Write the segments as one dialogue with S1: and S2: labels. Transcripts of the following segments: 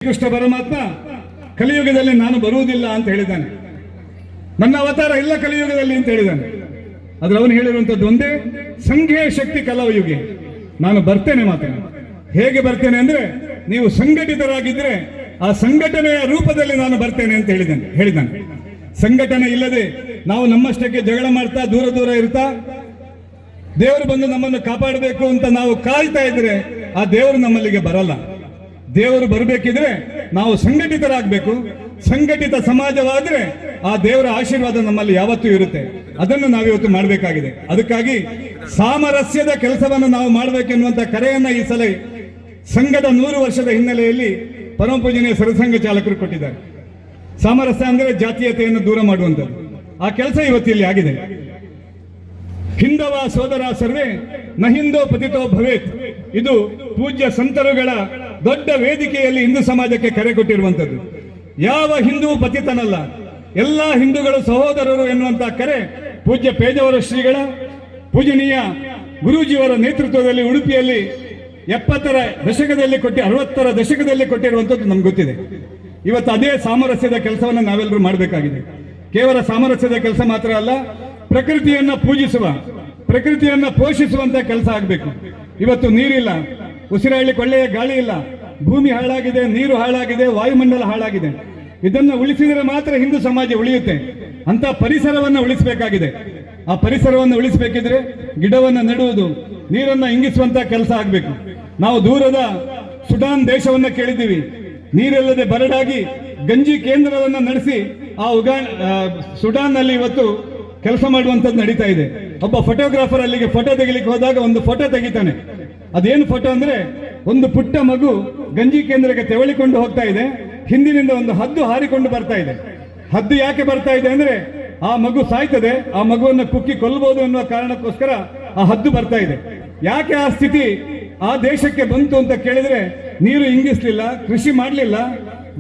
S1: ಕೃಷ್ಣ ಪರಮಾತ್ಮ ಕಲಿಯುಗದಲ್ಲಿ ನಾನು ಬರುವುದಿಲ್ಲ ಅಂತ ಹೇಳಿದ್ದಾನೆ. ನನ್ನ ಅವತಾರ ಇಲ್ಲ ಕಲಿಯುಗದಲ್ಲಿ ಅಂತ ಹೇಳಿದ್ದಾನೆ. ಆದ್ರೆ ಅವನು ಹೇಳಿರುವಂತದ್ದು ಒಂದೇ, ಸಂಘೇ ಶಕ್ತಿ ಕಲವಯುಗೆ, ನಾನು ಬರ್ತೇನೆ ಮಾತ್ರ. ಹೇಗೆ ಬರ್ತೇನೆ ಅಂದ್ರೆ, ನೀವು ಸಂಘಟಿತರಾಗಿದ್ರೆ ಆ ಸಂಘಟನೆಯ ರೂಪದಲ್ಲಿ ನಾನು ಬರ್ತೇನೆ ಅಂತ ಹೇಳಿದ್ದಾನೆ. ಸಂಘಟನೆ ಇಲ್ಲದೆ ನಾವು ನಮ್ಮಷ್ಟಕ್ಕೆ ಜಗಳ ಮಾಡ್ತಾ ದೂರ ದೂರ ಇರ್ತಾ ದೇವರು ಬಂದು ನಮ್ಮನ್ನು ಕಾಪಾಡಬೇಕು ಅಂತ ನಾವು ಕಾಯ್ತಾ ಇದ್ರೆ ಆ ದೇವರು ನಮ್ಮಲ್ಲಿಗೆ ಬರಲ್ಲ. ದೇವರು ಬರಬೇಕಿದ್ರೆ ನಾವು ಸಂಘಟಿತರಾಗಬೇಕು. ಸಂಘಟಿತ ಸಮಾಜವಾದ್ರೆ ಆ ದೇವರ ಆಶೀರ್ವಾದ ನಮ್ಮಲ್ಲಿ ಯಾವತ್ತೂ ಇರುತ್ತೆ. ಅದನ್ನು ನಾವಿವತ್ತು ಮಾಡಬೇಕಾಗಿದೆ. ಅದಕ್ಕಾಗಿ ಸಾಮರಸ್ಯದ ಕೆಲಸವನ್ನು ನಾವು ಮಾಡಬೇಕೆನ್ನುವಂತ ಕರೆಯನ್ನ ಈ ಸಲ ಸಂಘದ 100 ವರ್ಷದ ಹಿನ್ನೆಲೆಯಲ್ಲಿ ಪರಮ ಪೂಜನೀಯ ಸರಸಂಘ ಚಾಲಕರು ಕೊಟ್ಟಿದ್ದಾರೆ. ಸಾಮರಸ್ಯ ಅಂದ್ರೆ ಜಾತೀಯತೆಯನ್ನು ದೂರ ಮಾಡುವಂಥದ್ದು. ಆ ಕೆಲಸ ಇವತ್ತಿಲ್ಲಿ ಆಗಿದೆ. ಹಿಂದವ ಸೋದರ ಸರ್ವೇ ನ ಹಿಂದೋ ಪತಿತೋ ಭವೇತ್, ಇದು ಪೂಜ್ಯ ಸಂತರುಗಳ ದೊಡ್ಡ ವೇದಿಕೆಯಲ್ಲಿ ಹಿಂದೂ ಸಮಾಜಕ್ಕೆ ಕರೆ ಕೊಟ್ಟಿರುವಂಥದ್ದು. ಯಾವ ಹಿಂದೂ ಪತಿತನಲ್ಲ, ಎಲ್ಲಾ ಹಿಂದೂಗಳು ಸಹೋದರರು ಎನ್ನುವಂತ ಕರೆ ಪೂಜ್ಯ ಪೇಜಾವರ ಶ್ರೀಗಳ ಪೂಜನೀಯ ಗುರೂಜಿಯವರ ನೇತೃತ್ವದಲ್ಲಿ ಉಡುಪಿಯಲ್ಲಿ 70ರ ದಶಕದಲ್ಲಿ 60ರ ದಶಕದಲ್ಲಿ ಕೊಟ್ಟಿರುವಂಥದ್ದು ನಮ್ಗೆ ಗೊತ್ತಿದೆ. ಇವತ್ತು ಅದೇ ಸಾಮರಸ್ಯದ ಕೆಲಸವನ್ನು ನಾವೆಲ್ಲರೂ ಮಾಡಬೇಕಾಗಿದೆ. ಕೇವಲ ಸಾಮರಸ್ಯದ ಕೆಲಸ ಮಾತ್ರ ಅಲ್ಲ, ಪ್ರಕೃತಿಯನ್ನ ಪೂಜಿಸುವ, ಪ್ರಕೃತಿಯನ್ನ ಪೋಷಿಸುವಂತ ಕೆಲಸ ಆಗಬೇಕು. ಇವತ್ತು ನೀರಿಲ್ಲ, ಉಸಿರಾಡಲಿಕ್ಕೆ ಒಳ್ಳೆಯ ಗಾಳಿ ಇಲ್ಲ, ಭೂಮಿ ಹಾಳಾಗಿದೆ, ನೀರು ಹಾಳಾಗಿದೆ, ವಾಯುಮಂಡಲ ಹಾಳಾಗಿದೆ. ಇದನ್ನ ಉಳಿಸಿದರೆ ಮಾತ್ರ ಹಿಂದೂ ಸಮಾಜ ಉಳಿಯುತ್ತೆ. ಅಂತ ಪರಿಸರವನ್ನು ಉಳಿಸಬೇಕಾಗಿದೆ. ಆ ಪರಿಸರವನ್ನು ಉಳಿಸಬೇಕಿದ್ರೆ ಗಿಡವನ್ನು ನೆಡುವುದು, ನೀರನ್ನ ಇಂಗಿಸುವಂತ ಕೆಲಸ ಆಗಬೇಕು. ನಾವು ದೂರದ ಸುಡಾನ್ ದೇಶವನ್ನ ಕೇಳಿದ್ದೀವಿ, ನೀರಿಲ್ಲದೆ ಬರಡಾಗಿ ಗಂಜಿ ಕೇಂದ್ರವನ್ನ ನಡೆಸಿ ಸುಡಾನ್ ನಲ್ಲಿ ಇವತ್ತು ಕೆಲಸ ಮಾಡುವಂಥದ್ದು ನಡೀತಾ ಇದೆ. ಒಬ್ಬ ಫೋಟೋಗ್ರಾಫರ್ ಅಲ್ಲಿಗೆ ಫೋಟೋ ತೆಗಿಲಿಕ್ಕೆ ಹೋದಾಗ ಒಂದು ಫೋಟೋ ತೆಗಿತಾನೆ. ಅದೇನು ಫೋಟೋ ಅಂದ್ರೆ, ಒಂದು ಪುಟ್ಟ ಮಗು ಗಂಜಿ ಕೇಂದ್ರಕ್ಕೆ ತೆವಳಿಕೊಂಡು ಹೋಗ್ತಾ ಇದೆ, ಹಿಂದಿನಿಂದ ಒಂದು ಹದ್ದು ಹಾರಿಕೊಂಡು ಬರ್ತಾ ಇದೆ. ಹದ್ದು ಯಾಕೆ ಬರ್ತಾ ಇದೆ ಅಂದ್ರೆ, ಆ ಮಗು ಸಾಯ್ತದೆ, ಆ ಮಗುವನ್ನು ಕುಕ್ಕಿ ಕೊಲ್ಲಬಹುದು ಅನ್ನುವ ಕಾರಣಕ್ಕೋಸ್ಕರ ಆ ಹದ್ದು ಬರ್ತಾ ಇದೆ. ಯಾಕೆ ಆ ಸ್ಥಿತಿ ಆ ದೇಶಕ್ಕೆ ಬಂತು ಅಂತ ಕೇಳಿದ್ರೆ, ನೀರು ಇಂಗಿಸ್ಲಿಲ್ಲ, ಕೃಷಿ ಮಾಡಲಿಲ್ಲ,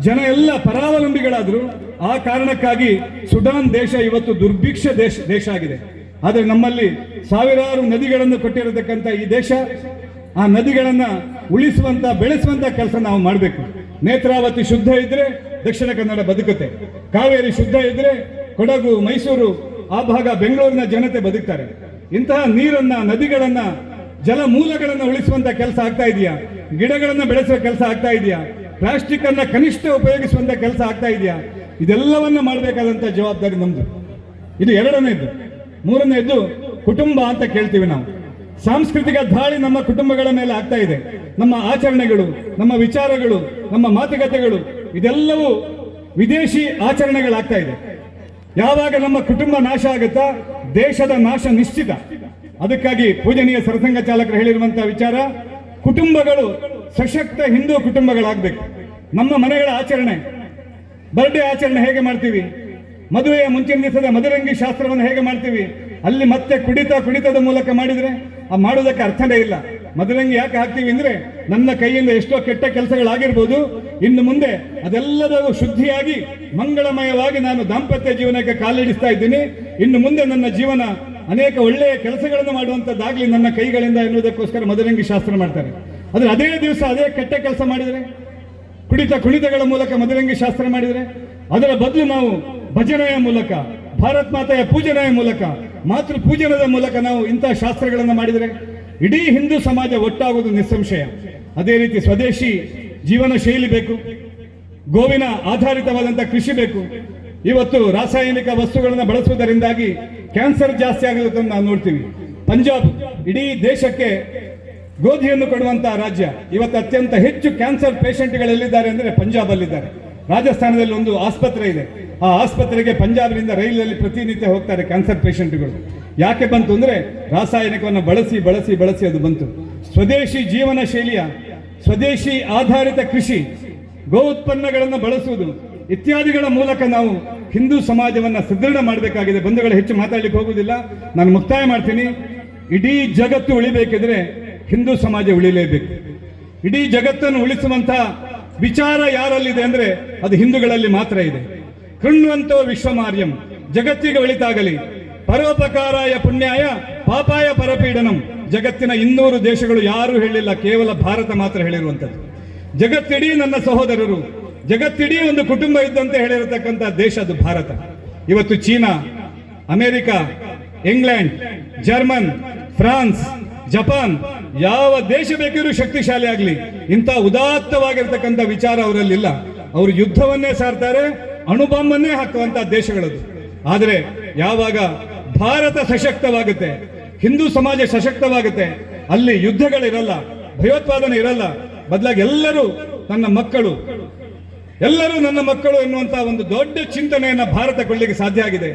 S1: ಜನ ಎಲ್ಲ ಪರಾವಲಂಬಿಗಳಾದ್ರು. ಆ ಕಾರಣಕ್ಕಾಗಿ ಸುಡಾನ್ ದೇಶ ಇವತ್ತು ದುರ್ಭಿಕ್ಷ ದೇಶ ಆಗಿದೆ. ಆದರೆ ನಮ್ಮಲ್ಲಿ ಸಾವಿರಾರು ನದಿಗಳನ್ನು ಕೊಟ್ಟಿರತಕ್ಕಂಥ ಈ ದೇಶ, ಆ ನದಿಗಳನ್ನ ಉಳಿಸುವಂತ ಬೆಳೆಸುವಂತ ಕೆಲಸ ನಾವು ಮಾಡಬೇಕು. ನೇತ್ರಾವತಿ ಶುದ್ಧ ಇದ್ರೆ ದಕ್ಷಿಣ ಕನ್ನಡ ಬದುಕುತ್ತೆ. ಕಾವೇರಿ ಶುದ್ಧ ಇದ್ರೆ ಕೊಡಗು, ಮೈಸೂರು, ಆ ಭಾಗ, ಬೆಂಗಳೂರಿನ ಜನತೆ ಬದುಕ್ತಾರೆ. ಇಂತಹ ನೀರನ್ನ, ನದಿಗಳನ್ನ, ಜಲ ಮೂಲಗಳನ್ನ ಉಳಿಸುವಂತ ಕೆಲಸ ಆಗ್ತಾ ಇದೆಯಾ? ಗಿಡಗಳನ್ನ ಬೆಳೆಸುವ ಕೆಲಸ ಆಗ್ತಾ ಇದೆಯಾ? ಪ್ಲಾಸ್ಟಿಕ್ ಅನ್ನ ಕನಿಷ್ಠ ಉಪಯೋಗಿಸುವಂತ ಕೆಲಸ ಆಗ್ತಾ ಇದೆಯಾ? ಇದೆಲ್ಲವನ್ನ ಮಾಡಬೇಕಾದಂತ ಜವಾಬ್ದಾರಿ ನಮ್ದು. ಇದು ಎರಡನೇದ್ದು. ಮೂರನೇದ್ದು ಕುಟುಂಬ ಅಂತ ಕೇಳ್ತೀವಿ ನಾವು. ಸಾಂಸ್ಕೃತಿಕ ದಾಳಿ ನಮ್ಮ ಕುಟುಂಬಗಳ ಮೇಲೆ ಆಗ್ತಾ ಇದೆ. ನಮ್ಮ ಆಚರಣೆಗಳು, ನಮ್ಮ ವಿಚಾರಗಳು, ನಮ್ಮ ಮಾತುಕತೆಗಳು ಇದೆಲ್ಲವೂ ವಿದೇಶಿ ಆಚರಣೆಗಳಾಗ್ತಾ ಇದೆ. ಯಾವಾಗ ನಮ್ಮ ಕುಟುಂಬ ನಾಶ ಆಗುತ್ತಾ ದೇಶದ ನಾಶ ನಿಶ್ಚಿತ. ಅದಕ್ಕಾಗಿ ಪೂಜನೀಯ ಸರಸಂಘ ಚಾಲಕರು ಹೇಳಿರುವಂತಹ ವಿಚಾರ, ಕುಟುಂಬಗಳು ಸಶಕ್ತ ಹಿಂದೂ ಕುಟುಂಬಗಳಾಗಬೇಕು. ನಮ್ಮ ಮನೆಗಳ ಆಚರಣೆ, ಬರ್ಡೇ ಆಚರಣೆ ಹೇಗೆ ಮಾಡ್ತೀವಿ, ಮದುವೆಯ ಮುಂಚಿನ ದಿವಸದ ಮದುರಂಗಿ ಶಾಸ್ತ್ರವನ್ನು ಹೇಗೆ ಮಾಡ್ತೀವಿ, ಅಲ್ಲಿ ಮತ್ತೆ ಕುಡಿತದ ಮೂಲಕ ಮಾಡಿದ್ರೆ ಆ ಮಾಡೋದಕ್ಕೆ ಅರ್ಥನೇ ಇಲ್ಲ. ಮದುರಂಗಿ ಯಾಕೆ ಹಾಕ್ತೀವಿ ಅಂದ್ರೆ, ನನ್ನ ಕೈಯಿಂದ ಎಷ್ಟೋ ಕೆಟ್ಟ ಕೆಲಸಗಳಾಗಿರ್ಬೋದು, ಇನ್ನು ಮುಂದೆ ಅದೆಲ್ಲದೂ ಶುದ್ಧಿಯಾಗಿ ಮಂಗಳಮಯವಾಗಿ ನಾನು ದಾಂಪತ್ಯ ಜೀವನಕ್ಕೆ ಕಾಲಿಡಿಸ್ತಾ ಇದ್ದೀನಿ. ಇನ್ನು ಮುಂದೆ ನನ್ನ ಜೀವನ ಅನೇಕ ಒಳ್ಳೆಯ ಕೆಲಸಗಳನ್ನು ಮಾಡುವಂಥದ್ದಾಗ್ಲಿ ನನ್ನ ಕೈಗಳಿಂದ ಎನ್ನುವುದಕ್ಕೋಸ್ಕರ ಮದುರಂಗಿ ಶಾಸ್ತ್ರ ಮಾಡ್ತಾರೆ. ಆದ್ರೆ ಅದೇ ದಿವಸ ಅದೇ ಕೆಟ್ಟ ಕೆಲಸ ಮಾಡಿದರೆ, ಕುಣಿತಗಳ ಮೂಲಕ ಮದುರಂಗಿ ಶಾಸ್ತ್ರ ಮಾಡಿದರೆ, ಅದರ ಬದಲು ನಾವು ಭಜನೆಯ ಮೂಲಕ, ಭಾರತ್ ಮಾತೆಯ ಪೂಜನೆಯ ಮೂಲಕ, ಮಾತೃ ಪೂಜನದ ಮೂಲಕ ನಾವು ಇಂತಹ ಶಾಸ್ತ್ರಗಳನ್ನು ಮಾಡಿದರೆ ಇಡೀ ಹಿಂದೂ ಸಮಾಜ ಒಟ್ಟಾಗುವುದು ನಿಸ್ಸಂಶಯ. ಅದೇ ರೀತಿ ಸ್ವದೇಶಿ ಜೀವನ ಶೈಲಿ ಬೇಕು, ಗೋವಿನ ಆಧಾರಿತವಾದಂತಹ ಕೃಷಿ ಬೇಕು. ಇವತ್ತು ರಾಸಾಯನಿಕ ವಸ್ತುಗಳನ್ನು ಬಳಸುವುದರಿಂದಾಗಿ ಕ್ಯಾನ್ಸರ್ ಜಾಸ್ತಿ ಆಗುವುದನ್ನು ನಾವು ನೋಡ್ತೀವಿ. ಪಂಜಾಬ್ ಇಡೀ ದೇಶಕ್ಕೆ ಗೋಧಿಯನ್ನು ಕೊಡುವಂತಹ ರಾಜ್ಯ. ಇವತ್ತು ಅತ್ಯಂತ ಹೆಚ್ಚು ಕ್ಯಾನ್ಸರ್ ಪೇಷಂಟ್ಗಳೆಲ್ಲಿದ್ದಾರೆ ಅಂದ್ರೆ ಪಂಜಾಬ್ ಅಲ್ಲಿದ್ದಾರೆ. ರಾಜಸ್ಥಾನದಲ್ಲಿ ಒಂದು ಆಸ್ಪತ್ರೆ ಇದೆ, ಆ ಆಸ್ಪತ್ರೆಗೆ ಪಂಜಾಬ್ನಿಂದ ರೈಲಲ್ಲಿ ಪ್ರತಿನಿತ್ಯ ಹೋಗ್ತಾರೆ ಕ್ಯಾನ್ಸರ್ ಪೇಷಂಟ್ಗಳು. ಯಾಕೆ ಬಂತು ಅಂದ್ರೆ, ರಾಸಾಯನಿಕವನ್ನು ಬಳಸಿ ಅದು ಬಂತು. ಸ್ವದೇಶಿ ಜೀವನ ಶೈಲಿಯ, ಸ್ವದೇಶಿ ಆಧಾರಿತ ಕೃಷಿ, ಗೋ ಉತ್ಪನ್ನಗಳನ್ನು ಬಳಸುವುದು ಇತ್ಯಾದಿಗಳ ಮೂಲಕ ನಾವು ಹಿಂದೂ ಸಮಾಜವನ್ನ ಸದೃಢ ಮಾಡಬೇಕಾಗಿದೆ. ಬಂಧುಗಳು, ಹೆಚ್ಚು ಮಾತಾಡ್ಲಿಕ್ಕೆ ಹೋಗುವುದಿಲ್ಲ, ನಾನು ಮುಕ್ತಾಯ ಮಾಡ್ತೀನಿ. ಇಡೀ ಜಗತ್ತು ಉಳಿಬೇಕಿದ್ರೆ ಹಿಂದೂ ಸಮಾಜ ಉಳಿಲೇಬೇಕು. ಇಡೀ ಜಗತ್ತನ್ನು ಉಳಿಸುವಂತಹ ವಿಚಾರ ಯಾರಲ್ಲಿದೆ ಅಂದ್ರೆ ಅದು ಹಿಂದೂಗಳಲ್ಲಿ ಮಾತ್ರ ಇದೆ. ಕೃಣ್ವಂತೋ ವಿಶ್ವಮಾರ್ಯಂ, ಜಗತ್ತಿಗೆ ಒಳಿತಾಗಲಿ, ಪರೋಪಕಾರಾಯ ಪುಣ್ಯಾಯ ಪಾಪಾಯ ಪರಪೀಡನಂ. ಜಗತ್ತಿನ 200 ದೇಶಗಳು ಯಾರು ಹೇಳಿಲ್ಲ, ಕೇವಲ ಭಾರತ ಮಾತ್ರ ಹೇಳಿರುವಂಥದ್ದು. ಜಗತ್ತಿಡೀ ನನ್ನ ಸಹೋದರರು, ಜಗತ್ತಿಡೀ ಒಂದು ಕುಟುಂಬ ಇದ್ದಂತೆ ಹೇಳಿರತಕ್ಕಂಥ ದೇಶ ಅದು ಭಾರತ. ಇವತ್ತು China, America, England, German, France, Japan, ಯಾವ ದೇಶ ಬೇಕಿದ್ರೂ ಶಕ್ತಿಶಾಲಿ ಆಗಲಿ, ಇಂಥ ಉದಾತ್ತವಾಗಿರ್ತಕ್ಕಂಥ ವಿಚಾರ ಅವರಲ್ಲಿಲ್ಲ. ಅವರು ಯುದ್ಧವನ್ನೇ ಸಾರ್ತಾರೆ, ಅಣುಬಾಂಬನ್ನೇ ಹಾಕುವಂತ ದೇಶಗಳದು. ಆದರೆ ಯಾವಾಗ ಭಾರತ ಸಶಕ್ತವಾಗುತ್ತೆ, ಹಿಂದೂ ಸಮಾಜ ಸಶಕ್ತವಾಗುತ್ತೆ, ಅಲ್ಲಿ ಯುದ್ಧಗಳಿರಲ್ಲ, ಭಯೋತ್ಪಾದನೆ ಇರಲ್ಲ. ಬದಲಾಗಿ ಎಲ್ಲರೂ ನನ್ನ ಮಕ್ಕಳು ಎನ್ನುವಂತ ಒಂದು ದೊಡ್ಡ ಚಿಂತನೆಯನ್ನ ಭಾರತ ಕೊಡಲಿಕ್ಕೆ ಸಾಧ್ಯ ಆಗಿದೆ.